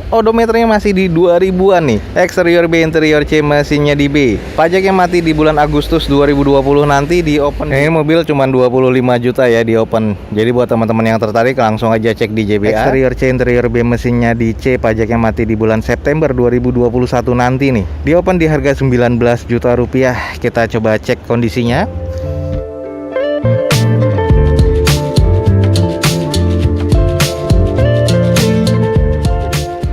Odometernya masih di 2000-an nih. Eksterior B, interior C, mesinnya di B. Pajaknya mati di bulan Agustus 2020 nanti di open. Ini mobil cuma 25 juta ya di open. Jadi buat teman-teman yang tertarik langsung aja cek di JBA. Eksterior C, interior B, mesinnya di C. Pajaknya mati di bulan September 2021 nanti nih. Di open di harga 19 juta rupiah. Kita coba cek kondisinya.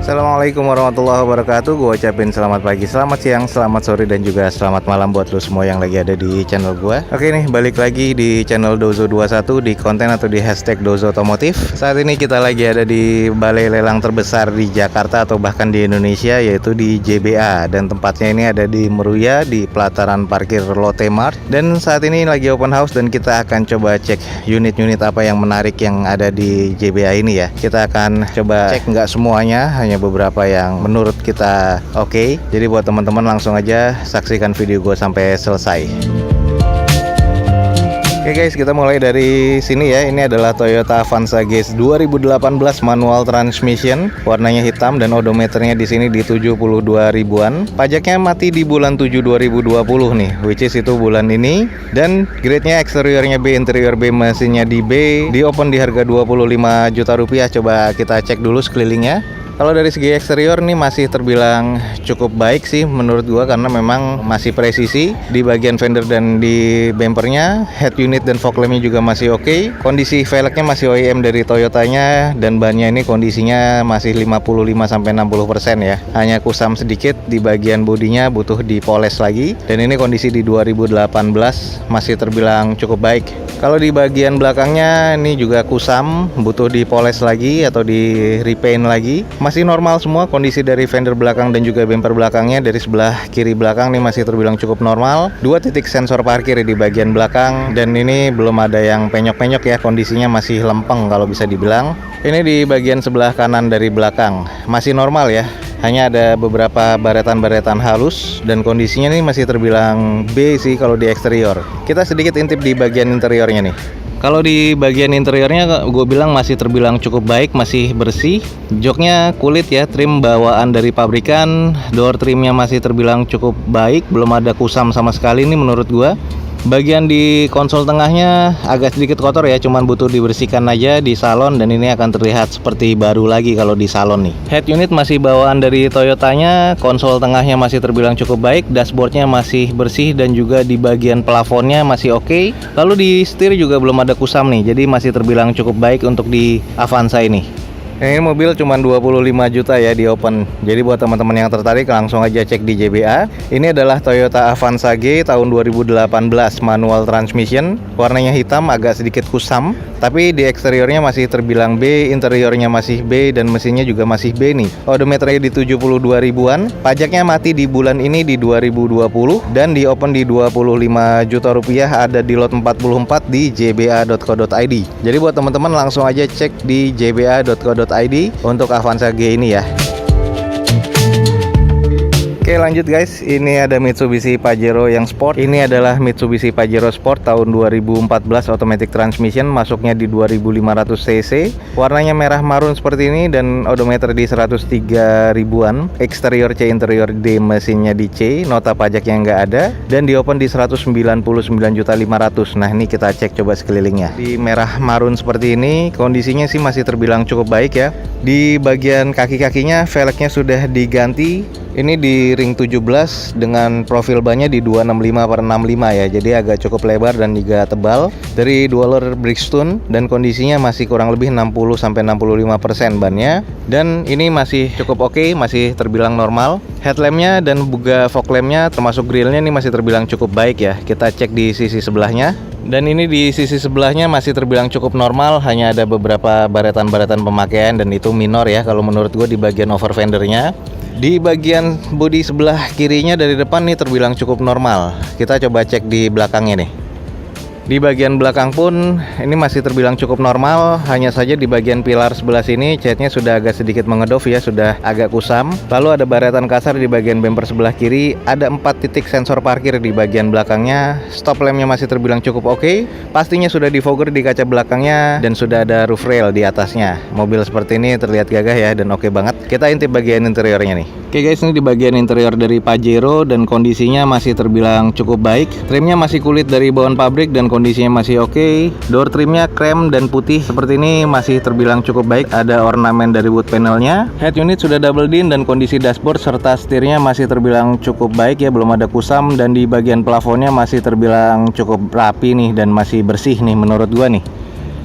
Assalamualaikum warahmatullahi wabarakatuh. Gue ucapin selamat pagi, selamat siang, selamat sore, dan juga selamat malam buat lo semua yang lagi ada di channel gue. Oke nih, balik lagi di channel Dozo21 di konten atau di hashtag Dozo Otomotif. Saat ini kita lagi ada di balai lelang terbesar di Jakarta atau bahkan di Indonesia, yaitu di JBA. Dan tempatnya ini ada di Meruya, di pelataran parkir Lotte Mart. Dan saat ini lagi open house dan kita akan coba cek unit-unit apa yang menarik yang ada di JBA ini ya. Kita akan coba cek nggak semuanya, hanya beberapa yang menurut kita oke. Jadi buat teman-teman langsung aja saksikan video gue sampai selesai. Oke guys, kita mulai dari sini ya. Ini adalah Toyota Avanza GS 2018 manual transmission, warnanya hitam dan odometernya di sini di 72 ribuan. Pajaknya mati di bulan 7 2020 nih, which is itu bulan ini. Dan grade-nya eksteriornya B, interior B, mesinnya di B. Di open di harga 25 juta rupiah. Coba kita cek dulu sekelilingnya. Kalau dari segi eksterior nih masih terbilang cukup baik sih menurut gua, karena memang masih presisi di bagian fender dan di bumpernya. Head unit dan fog lampnya juga masih oke. Kondisi velgnya masih OEM dari Toyotanya, dan bannya ini kondisinya masih 55-60% ya. Hanya kusam sedikit di bagian bodinya, butuh dipoles lagi. Dan ini kondisi di 2018 masih terbilang cukup baik. Kalau di bagian belakangnya ini juga kusam, butuh dipoles lagi atau di repaint lagi. Masih normal semua kondisi dari fender belakang dan juga bumper belakangnya. Dari sebelah kiri belakang nih masih terbilang cukup normal. 2 titik sensor parkir di bagian belakang, dan ini belum ada yang penyok-penyok ya. Kondisinya masih lempeng kalau bisa dibilang. Ini di bagian sebelah kanan dari belakang masih normal ya. Hanya ada beberapa baretan-baretan halus dan kondisinya nih masih terbilang B sih kalau di eksterior. Kita sedikit intip di bagian interiornya nih. Kalau di bagian interiornya gue bilang masih terbilang cukup baik, masih bersih. Joknya kulit ya, trim bawaan dari pabrikan. Door trimnya masih terbilang cukup baik, belum ada kusam sama sekali nih menurut gue. Bagian di konsol tengahnya agak sedikit kotor ya, cuman butuh dibersihkan aja di salon, dan ini akan terlihat seperti baru lagi kalau di salon nih. Head unit masih bawaan dari Toyotanya, konsol tengahnya masih terbilang cukup baik, dashboardnya masih bersih, dan juga di bagian plafonnya masih oke. Lalu di setir juga belum ada kusam nih, jadi masih terbilang cukup baik untuk di Avanza ini. Ini mobil cuma 25 juta ya di open. Jadi buat teman-teman yang tertarik langsung aja cek di JBA. Ini adalah Toyota Avanza G tahun 2018 manual transmission. Warnanya hitam, agak sedikit kusam, tapi di eksteriornya masih terbilang B, interiornya masih B, dan mesinnya juga masih B nih. Odometernya di 72 ribuan. Pajaknya mati di bulan ini di 2020 dan di open di 25 juta rupiah. Ada di lot 44 di jba.co.id. Jadi buat teman-teman langsung aja cek di jba.co.id untuk Avanza G ini ya. Oke lanjut guys, ini ada Mitsubishi Pajero yang sport. Ini adalah Mitsubishi Pajero Sport tahun 2014 automatic transmission, masuknya di 2500 cc. Warnanya merah marun seperti ini dan odometer di 103 ribuan. Eksterior C, interior D, mesinnya di C. Nota pajak yang nggak ada, dan di open di 199.500.000. Nah ini kita cek coba sekelilingnya. Di merah marun seperti ini, kondisinya sih masih terbilang cukup baik ya. Di bagian kaki-kakinya velgnya sudah diganti. Ini di ring 17 dengan profil bannya di 265/65 ya. Jadi agak cukup lebar dan juga tebal. Dari Dweller Bridgestone, dan kondisinya masih kurang lebih 60-65% bannya. Dan ini masih cukup oke, masih terbilang normal. Headlampnya dan juga fog lampnya termasuk grillnya ini masih terbilang cukup baik ya. Kita cek di sisi sebelahnya. Dan ini di sisi sebelahnya masih terbilang cukup normal, hanya ada beberapa baretan-baretan pemakaian dan itu minor ya kalau menurut gue di bagian over fendernya. Di bagian bodi sebelah kirinya dari depan nih terbilang cukup normal. Kita coba cek di belakangnya nih. Di bagian belakang pun ini masih terbilang cukup normal, hanya saja di bagian pilar sebelah sini catnya sudah agak sedikit mengedov ya, sudah agak kusam. Lalu ada baretan kasar di bagian bumper sebelah kiri, ada 4 titik sensor parkir di bagian belakangnya. Stop lampnya masih terbilang cukup oke. Pastinya sudah defogger di kaca belakangnya dan sudah ada roof rail di atasnya. Mobil seperti ini terlihat gagah ya dan oke banget. Kita intip bagian interiornya nih. Oke guys, ini di bagian interior dari Pajero dan kondisinya masih terbilang cukup baik. Trimnya masih kulit dari bawaan pabrik dan kondisinya masih oke. Door trimnya krem dan putih seperti ini masih terbilang cukup baik. Ada ornamen dari wood panelnya. Head unit sudah double din dan kondisi dashboard serta setirnya masih terbilang cukup baik ya, belum ada kusam. Dan di bagian plafonnya masih terbilang cukup rapi nih dan masih bersih nih menurut gua nih.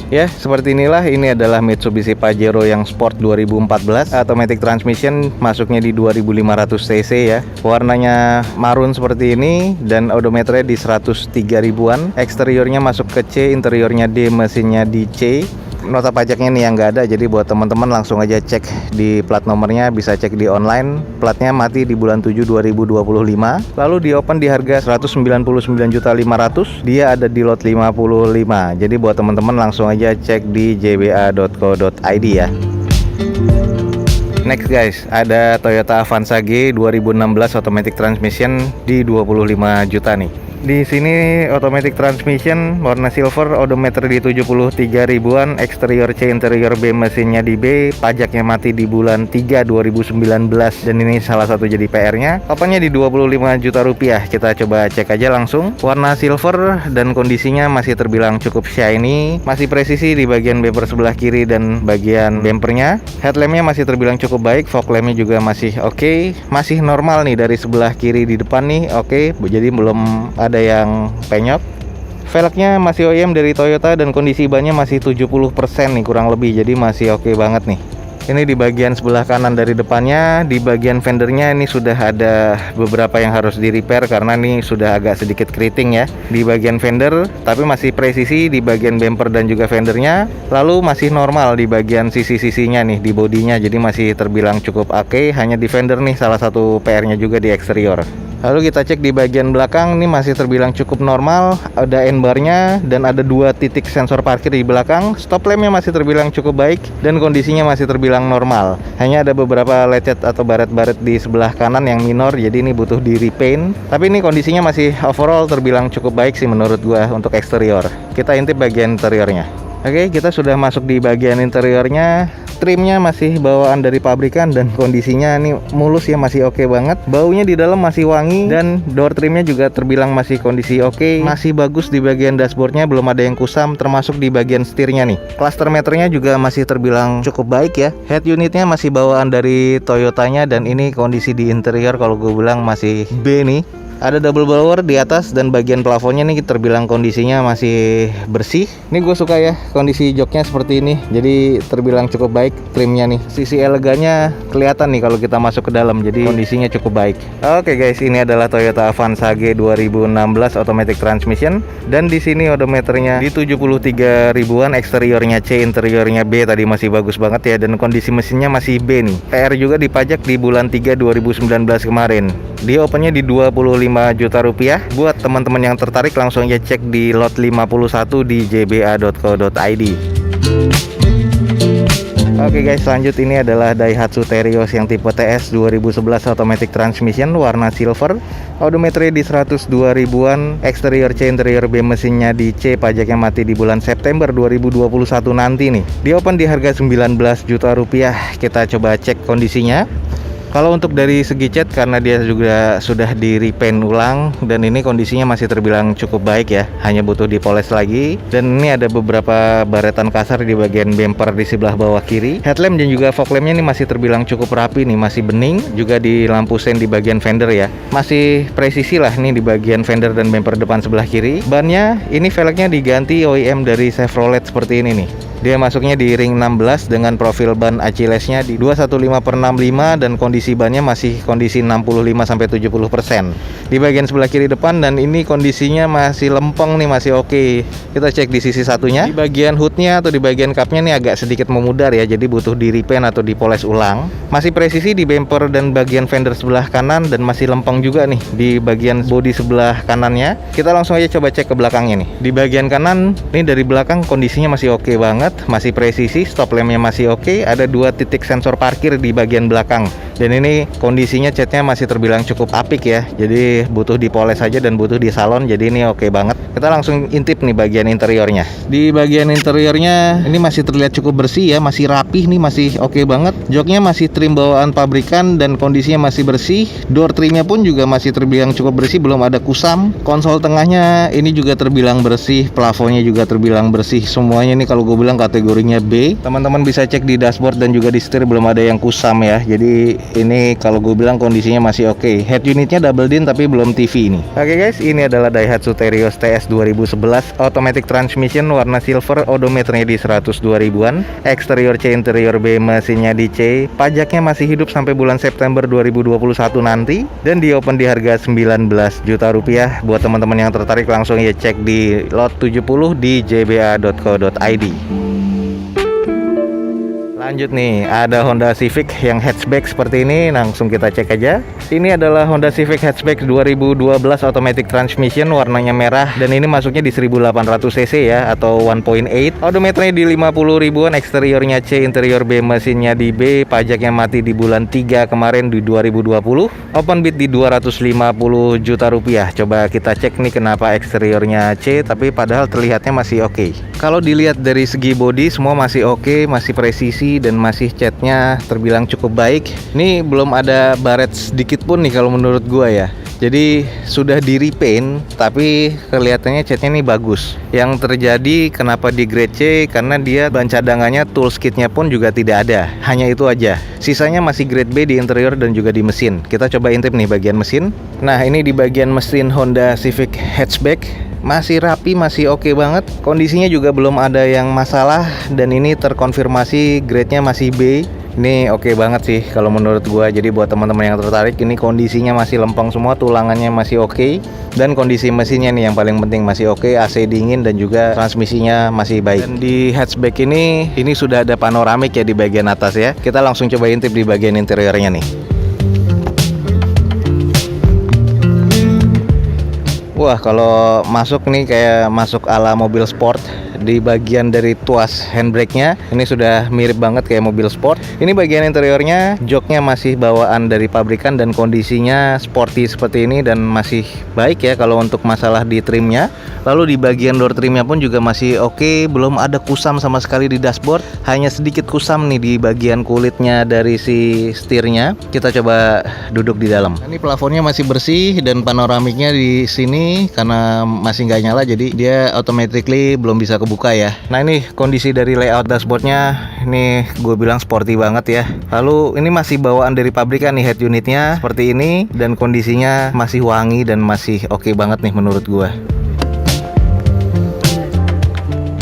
Ya, seperti inilah, ini adalah Mitsubishi Pajero yang Sport 2014 automatic transmission, masuknya di 2500 cc ya. Warnanya marun seperti ini dan odometernya di 103 ribuan. Eksteriornya masuk ke C, interiornya D, mesinnya di C. Nota pajaknya nih yang nggak ada, jadi buat teman-teman langsung aja cek di plat nomornya, bisa cek di online. Platnya mati di bulan 7 2025. Lalu di open di harga 199.500.000. Dia ada di lot 55. Jadi buat teman-teman langsung aja cek di jba.co.id ya. Next guys, ada Toyota Avanza G 2016 automatic transmission di 25 juta nih. Di sini automatic transmission warna silver, odometer di 73 ribuan, eksterior C, interior B, mesinnya di B, pajaknya mati di bulan 3 2019 dan ini salah satu jadi PR-nya. Papannya di 25 juta rupiah. Kita coba cek aja langsung. Warna silver dan kondisinya masih terbilang cukup shiny, masih presisi di bagian bumper sebelah kiri dan bagian bumpernya. Headlampnya masih terbilang cukup baik, fog lampnya juga masih oke, masih normal nih dari sebelah kiri di depan nih oke, jadi belum ada yang penyok. Velgnya masih OEM dari Toyota dan kondisi bannya masih 70% nih kurang lebih, jadi masih oke banget nih. Ini di bagian sebelah kanan dari depannya, di bagian fendernya ini sudah ada beberapa yang harus di repair karena ini sudah agak sedikit keriting ya di bagian fender, tapi masih presisi di bagian bumper dan juga fendernya. Lalu masih normal di bagian sisi-sisinya nih di bodinya, jadi masih terbilang cukup oke. Hanya di fender nih salah satu PR-nya juga di eksterior. Lalu kita cek di bagian belakang, ini masih terbilang cukup normal, ada N-barnya dan ada 2 titik sensor parkir di belakang. Stop lampnya masih terbilang cukup baik dan kondisinya masih terbilang normal. Hanya ada beberapa lecet atau baret-baret di sebelah kanan yang minor, jadi ini butuh di repaint. Tapi ini kondisinya masih overall terbilang cukup baik sih menurut gua untuk eksterior. Kita intip bagian interiornya. Oke, kita sudah masuk di bagian interiornya. Trimnya masih bawaan dari pabrikan dan kondisinya ini mulus ya, masih oke banget. Baunya di dalam masih wangi dan door trimnya juga terbilang masih kondisi oke. Masih bagus di bagian dashboardnya, belum ada yang kusam, termasuk di bagian setirnya nih. Cluster meternya juga masih terbilang cukup baik ya. Head unitnya masih bawaan dari Toyotanya dan ini kondisi di interior kalau gue bilang masih B nih. Ada double blower di atas dan bagian plafonnya nih terbilang kondisinya masih bersih. Ini gue suka ya kondisi joknya seperti ini, jadi terbilang cukup baik trimnya nih. Sisi elegannya kelihatan nih kalau kita masuk ke dalam, jadi kondisinya cukup baik. Oke guys, ini adalah Toyota Avanza G 2016 automatic transmission dan di sini odometernya di 73 ribuan, eksteriornya C, interiornya B tadi masih bagus banget ya dan kondisi mesinnya masih B nih. PR juga dipajak di bulan 3 2019 kemarin. Di opennya di 25 juta rupiah. Buat teman-teman yang tertarik langsung aja cek di lot 51 di jba.co.id. Oke guys, lanjut ini adalah Daihatsu Terios yang tipe TS 2011 automatic transmission warna silver. Odometernya di 102 ribuan, eksterior C, interior B, mesinnya di C, pajaknya mati di bulan September 2021 nanti nih. Di open di harga 19 juta rupiah. Kita coba cek kondisinya. Kalau untuk dari segi cat, karena dia juga sudah di repaint ulang dan ini kondisinya masih terbilang cukup baik ya, hanya butuh dipoles lagi. Dan ini ada beberapa baretan kasar di bagian bumper di sebelah bawah kiri. Headlamp dan juga fog lampnya ini masih terbilang cukup rapi nih, masih bening. Juga di lampu sen di bagian fender ya, masih presisi lah nih di bagian fender dan bumper depan sebelah kiri. Bannya ini velgnya diganti OEM dari Chevrolet seperti ini nih. Dia masuknya di ring 16 dengan profil ban Achillesnya di 215/65 dan kondisi kondisi bannya masih kondisi 65-70%. Di bagian sebelah kiri depan, dan ini kondisinya masih lempeng nih, masih oke. Kita cek di sisi satunya. Di bagian hoodnya atau di bagian cupnya nih agak sedikit memudar ya, jadi butuh di repaint atau dipoles ulang. Masih presisi di bumper dan bagian fender sebelah kanan, dan masih lempeng juga nih di bagian bodi sebelah kanannya. Kita langsung aja coba cek ke belakangnya nih. Di bagian kanan nih, dari belakang kondisinya masih oke banget, masih presisi, stop lampnya masih oke. Ada 2 titik sensor parkir di bagian belakang, dan ini kondisinya catnya masih terbilang cukup apik ya, jadi butuh dipoles aja dan butuh di salon, jadi ini oke banget. Kita langsung intip nih bagian interiornya. Di bagian interiornya ini masih terlihat cukup bersih ya, masih rapih nih, masih oke banget. Joknya masih trim bawaan pabrikan dan kondisinya masih bersih. Door trimnya pun juga masih terbilang cukup bersih, belum ada kusam. Konsol tengahnya ini juga terbilang bersih, plafonnya juga terbilang bersih. Semuanya ini kalau gue bilang kategorinya B. Teman-teman bisa cek di dashboard dan juga di setir, belum ada yang kusam ya, jadi ini kalau gue bilang kondisinya masih oke. Head unitnya double din tapi belum TV ini. Oke guys, ini adalah Daihatsu Terios TS 2011 automatic transmission warna silver, odometernya di 102 ribuan, eksterior C interior B, mesinnya di C. Pajaknya masih hidup sampai bulan September 2021 nanti, dan di open di harga 19 juta rupiah. Buat teman-teman yang tertarik langsung ya cek di lot 70 di jba.co.id. Lanjut nih, ada Honda Civic yang hatchback seperti ini, langsung kita cek aja. Ini adalah Honda Civic hatchback 2012 automatic transmission, warnanya merah, dan ini masuknya di 1800 cc ya, atau 1.8. Odometernya di 50 ribuan, eksteriornya C, interior B, mesinnya di B. Pajaknya mati di bulan 3 kemarin di 2020. Open bid di 250 juta rupiah. Coba kita cek nih kenapa eksteriornya C, tapi padahal terlihatnya masih oke. Kalau dilihat dari segi body semua masih oke, masih presisi, dan masih catnya terbilang cukup baik. Ini belum ada baret sedikit pun nih kalau menurut gua ya. Jadi sudah di repaint, tapi kelihatannya catnya ini bagus. Yang terjadi kenapa di grade C, karena dia ban cadangannya, tools kitnya pun juga tidak ada. Hanya itu aja. Sisanya masih grade B di interior dan juga di mesin. Kita coba intip nih bagian mesin. Nah, ini di bagian mesin Honda Civic hatchback. Masih rapi, masih oke banget. Kondisinya juga belum ada yang masalah, dan ini terkonfirmasi grade-nya masih B. Ini oke banget sih kalau menurut gua. Jadi buat teman-teman yang tertarik, ini kondisinya masih lempeng semua, tulangannya masih oke, dan kondisi mesinnya nih yang paling penting masih oke, AC dingin dan juga transmisinya masih baik. Dan di hatchback ini sudah ada panoramik ya di bagian atas ya. Kita langsung coba intip di bagian interiornya nih. Wah, kalau masuk nih kayak masuk ala mobil sport. Di bagian dari tuas handbrake-nya ini sudah mirip banget kayak mobil sport. Ini bagian interiornya, joknya masih bawaan dari pabrikan dan kondisinya sporty seperti ini dan masih baik ya kalau untuk masalah di trimnya. Lalu di bagian door trimnya pun juga masih oke, belum ada kusam sama sekali di dashboard. Hanya sedikit kusam nih di bagian kulitnya dari si setirnya. Kita coba duduk di dalam. Ini plafonnya masih bersih dan panoramiknya di sini karena masih nggak nyala, jadi dia automatically belum bisa kebuka ya. Nah, ini kondisi dari layout dashboardnya, ini gue bilang sporty banget ya. Lalu ini masih bawaan dari pabrikan nih head unitnya seperti ini, dan kondisinya masih wangi dan masih oke banget nih menurut gue.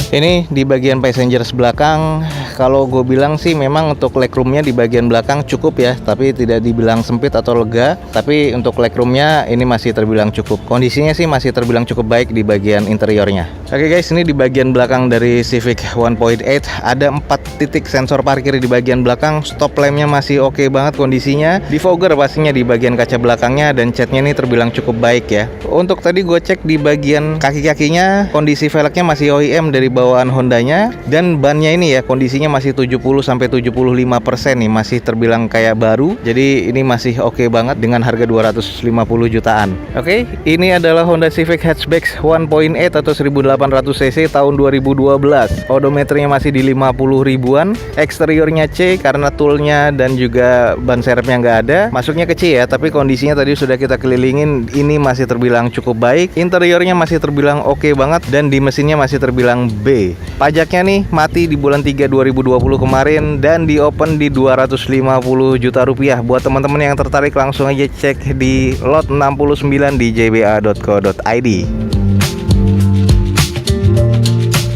Ini di bagian passenger belakang, kalau gue bilang sih memang untuk legroomnya di bagian belakang cukup ya, tapi tidak dibilang sempit atau lega. Tapi untuk legroomnya ini masih terbilang cukup. Kondisinya sih masih terbilang cukup baik di bagian interiornya. Oke guys, ini di bagian belakang dari Civic 1.8 ada 4 titik sensor parkir di bagian belakang. Stop lampnya masih oke banget kondisinya. Defogger pastinya di bagian kaca belakangnya, dan catnya ini terbilang cukup baik ya. Untuk tadi gue cek di bagian kaki-kakinya, kondisi velgnya masih OEM dari bawaan Hondanya, dan bannya ini ya kondisinya masih 70-75% nih, masih terbilang kayak baru. Jadi ini masih oke banget dengan harga 250 jutaan. Oke, ini adalah Honda Civic hatchback 1.8 atau 1800 cc tahun 2012. Odometernya masih di 50 ribuan, eksteriornya C karena toolnya dan juga ban serepnya nggak ada. Masuknya ke C ya, tapi kondisinya tadi sudah kita kelilingin, ini masih terbilang cukup baik. Interiornya masih terbilang oke banget, dan di mesinnya masih terbilang B. Pajaknya nih mati di bulan 3 2020 kemarin, dan di open di 250 juta rupiah. Buat teman-teman yang tertarik langsung aja cek di lot 69 di jba.co.id.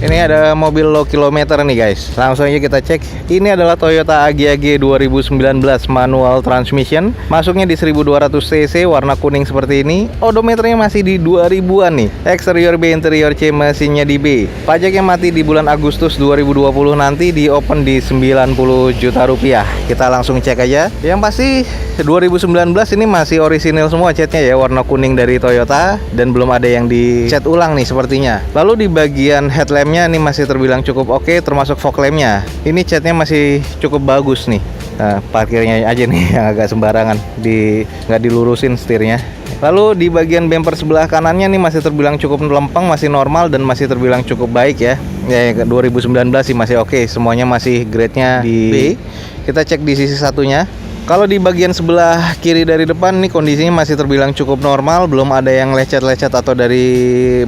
Ini Ini ada mobil low kilometer nih guys. Langsung aja kita cek. Ini adalah Toyota Agya G 2019 manual transmission. Masuknya di 1200 cc, warna kuning seperti ini. Odometernya masih di 2000-an nih. Eksterior B, interior C, mesinnya di B. Pajaknya mati di bulan Agustus 2020, nanti di open di 90 juta rupiah. Kita langsung cek aja. Yang pasti 2019 ini masih orisinil semua catnya ya, warna kuning dari Toyota, dan belum ada yang dicat ulang nih sepertinya. Lalu di bagian headlampnya ini masih terbilang cukup oke, termasuk fog lampnya. Ini catnya masih cukup bagus nih. Nah, parkirnya aja nih yang agak sembarangan, nggak dilurusin setirnya. Lalu di bagian bumper sebelah kanannya nih masih terbilang cukup lempeng, masih normal, dan masih terbilang cukup baik ya. Ya 2019 sih masih oke, semuanya masih grade-nya di B. Kita cek di sisi satunya. Kalau di bagian sebelah kiri dari depan nih kondisinya masih terbilang cukup normal, belum ada yang lecet-lecet atau dari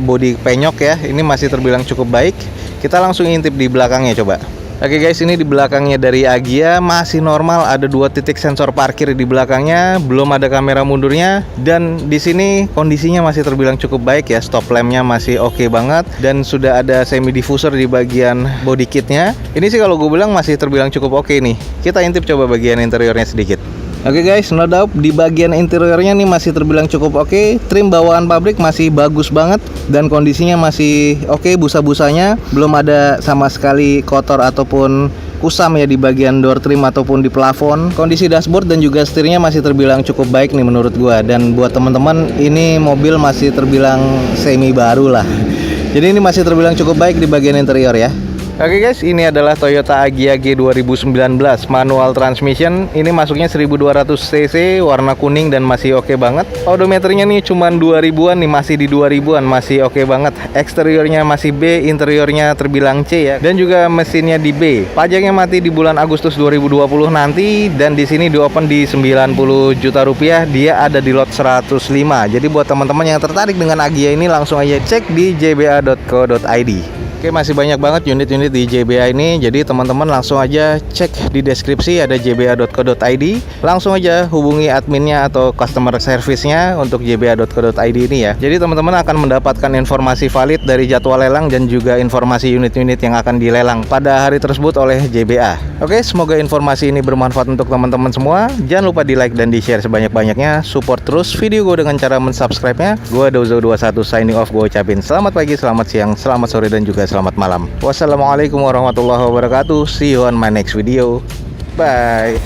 bodi penyok ya. Ini masih terbilang cukup baik. Kita langsung intip di belakangnya coba. Oke guys, ini di belakangnya dari Agya masih normal, ada 2 titik sensor parkir di belakangnya, belum ada kamera mundurnya, dan di sini kondisinya masih terbilang cukup baik ya. Stop lampnya masih oke banget, dan sudah ada semi diffuser di bagian body kitnya. Ini sih kalau gue bilang masih terbilang cukup oke nih. Kita intip coba bagian interiornya sedikit. Oke guys, no doubt di bagian interiornya nih masih terbilang cukup oke. Trim bawaan pabrik masih bagus banget, dan kondisinya masih oke. Busa-busanya belum ada sama sekali kotor ataupun kusam ya di bagian door trim ataupun di plafon. Kondisi dashboard dan juga setirnya masih terbilang cukup baik nih menurut gua. Dan buat teman-teman, ini mobil masih terbilang semi baru lah. Jadi ini masih terbilang cukup baik di bagian interior ya. Oke guys, ini adalah Toyota Agya G 2019 manual transmission. Ini masuknya 1200 cc, warna kuning, dan masih oke banget. Odometernya nih cuman 2000-an nih, masih di 2000-an, masih oke banget. Eksteriornya masih B, interiornya terbilang C ya, dan juga mesinnya di B. Pajaknya mati di bulan Agustus 2020 nanti, dan di sini di open di 90 juta rupiah. Dia ada di lot 105. Jadi buat teman-teman yang tertarik dengan Agya ini, langsung aja cek di jba.co.id. Oke, masih banyak banget unit-unit di JBA ini. Jadi teman-teman langsung aja cek di deskripsi, ada jba.co.id. Langsung aja hubungi adminnya atau customer service-nya untuk jba.co.id ini ya. Jadi teman-teman akan mendapatkan informasi valid dari jadwal lelang dan juga informasi unit-unit yang akan dilelang pada hari tersebut oleh JBA. Oke, semoga informasi ini bermanfaat untuk teman-teman semua. Jangan lupa di like dan di share sebanyak-banyaknya. Support terus video gue dengan cara mensubscribe-nya. Gue Dozo21 signing off. Gue ucapin selamat pagi, selamat siang, selamat sore, dan juga selamat malam. Wassalamualaikum warahmatullahi wabarakatuh. See you on my next video. Bye.